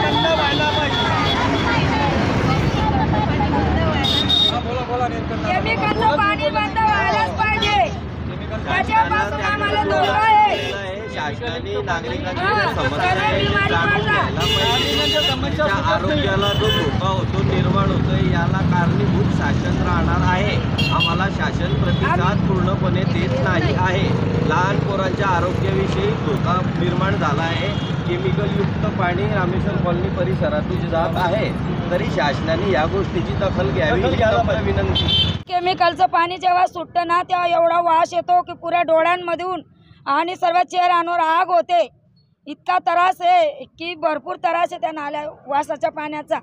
बंद व्हायला पाहिजे। केमिकलचं पाणी बंद व्हायलाच पाहिजे। त्याच्यापासून आम्हाला धोका आहे। शासनाने नागरिकांच्या समस्या आरोग्याला जो धोका होतो निर्माण होतो याला कारणीभूत शासन राहणार आहे। आम्हाला शासन प्रतिसाद पूर्णपणे देत नाही आहे। लहान पोरांच्या आरोग्याविषयी धोका निर्माण झाला आहे। केमिकल युक्त पाणी रामेश्वर कॉलनी परिसरातून जात आहे, तरी शासनाने या गोष्टीची दखल घ्यावी ही विनंती। केमिकलचं पाणी जेव्हा सुटतं ना तेव्हा एवढा वास येतो की पुऱ्या डोळ्यांमधून आणि सर्व चेहऱ्यांवर आग होते। इतका त्रास आहे की भरपूर त्रास आहे त्या नाल्या वासाच्या पाण्याचा,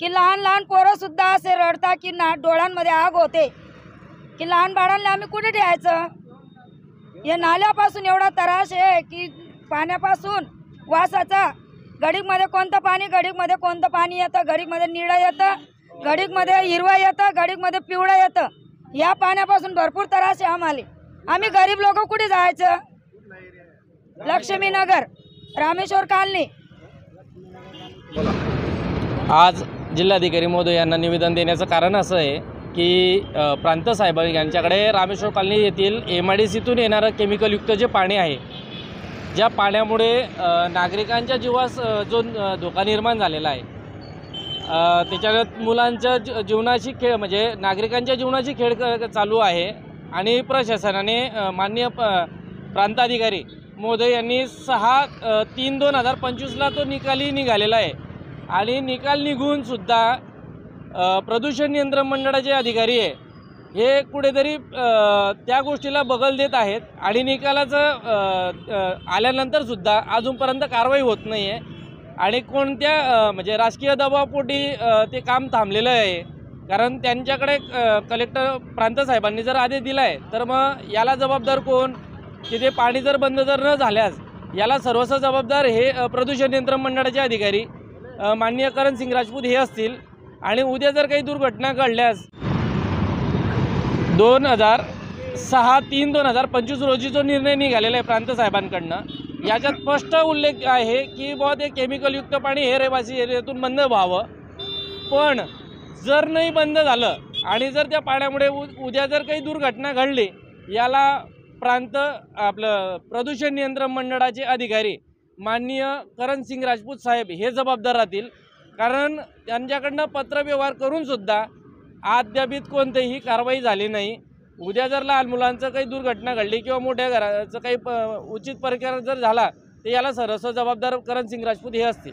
की लहान लहान पोरं सुद्धा असे रडतात की डोळ्यांमध्ये आग होते, की लहान बाळांना आम्ही कुठे ठेवायचं। या नाल्यापासून एवढा त्रास आहे की पाण्यापासून वासाचा, घडीमध्ये कोणतं पाणी, घडीमध्ये कोणतं पाणी येतं, घडीमध्ये निळं येतं, घडीमध्ये हिरवं येतं, घडीमध्ये पिवळं येतं। या पाण्यापासून भरपूर त्रास आहे आम्हाला। आम्ही गरीब लोक कुठे जायचं? लक्ष्मीनगर, रामेश्वर कॉलनी। आज जिल्हाधिकारी महोदय यांना निवेदन देण्याचं कारण असं आहे की प्रांत साहेब यांच्याकडे रामेश्वर कॉलनी येथील MIDCतून येणारं केमिकलयुक्त जे पाणी आहे, ज्या पाण्यामुळे नागरिकांच्या जीवास जो धोका निर्माण झालेला आहे, त्याच्यात मुलांच्या जीवनाची खेळ म्हणजे नागरिकांच्या जीवनाची खेळ चालू आहे। आणि प्रशासनाने माननीय प्रांताधिकारी महोदय यांनी 6/3/2025ला तो निकाली निघालेला आहे। आणि निकाल निघून सुद्धा प्रदूषण नियंत्रण मंडळाचे अधिकारी आहे हे कुठेतरी त्या गोष्टीला बगल देत आहेत आणि निकालाचं आल्यानंतर सुद्धा अजूनपर्यंत कारवाई होत नाही आहे। आणि कोणत्या म्हणजे राजकीय दबावापोटी ते काम थांबलेलं आहे, कारण त्यांच्याकडे कलेक्टर प्रांत साहेबांनी जर आदेश दिला आहे तर मग याला जबाबदार कोण? की ते पाणी जर बंद जर न झाल्यास याला सर्वस्व जबाबदार हे प्रदूषण नियंत्रण मंडळाचे अधिकारी माननीय करण सिंग राजपूत हे असतील। आणि उद्या जर काही दुर्घटना घडल्यास 6/3/2025 रोजी जो निर्णय निघालेला आहे प्रांत साहेबांकडनं, याच्यात स्पष्ट उल्लेख आहे की बुवा ते केमिकलयुक्त पाणी हे रहिवासी एरियातून बंद व्हावं। पण जर नाही बंद झालं आणि जर त्या पाण्यामुळे उद्या जर काही दुर्घटना घडली, याला आपलं प्रदूषण नियंत्रण मंडळाचे अधिकारी माननीय करण सिंग राजपूत साहेब हे जबाबदार राहतील। कारण त्यांच्याकडनं पत्रव्यवहार करून सुद्धा अद्यापित कोणतीही कारवाई झाली नाही। उद्या जर लहान मुलांचं काही दुर्घटना घडली किंवा मोठ्या घराचं काही उचित प्रकार जर झाला तर याला सर्वस्व जबाबदार करण सिंग राजपूत हे असतील।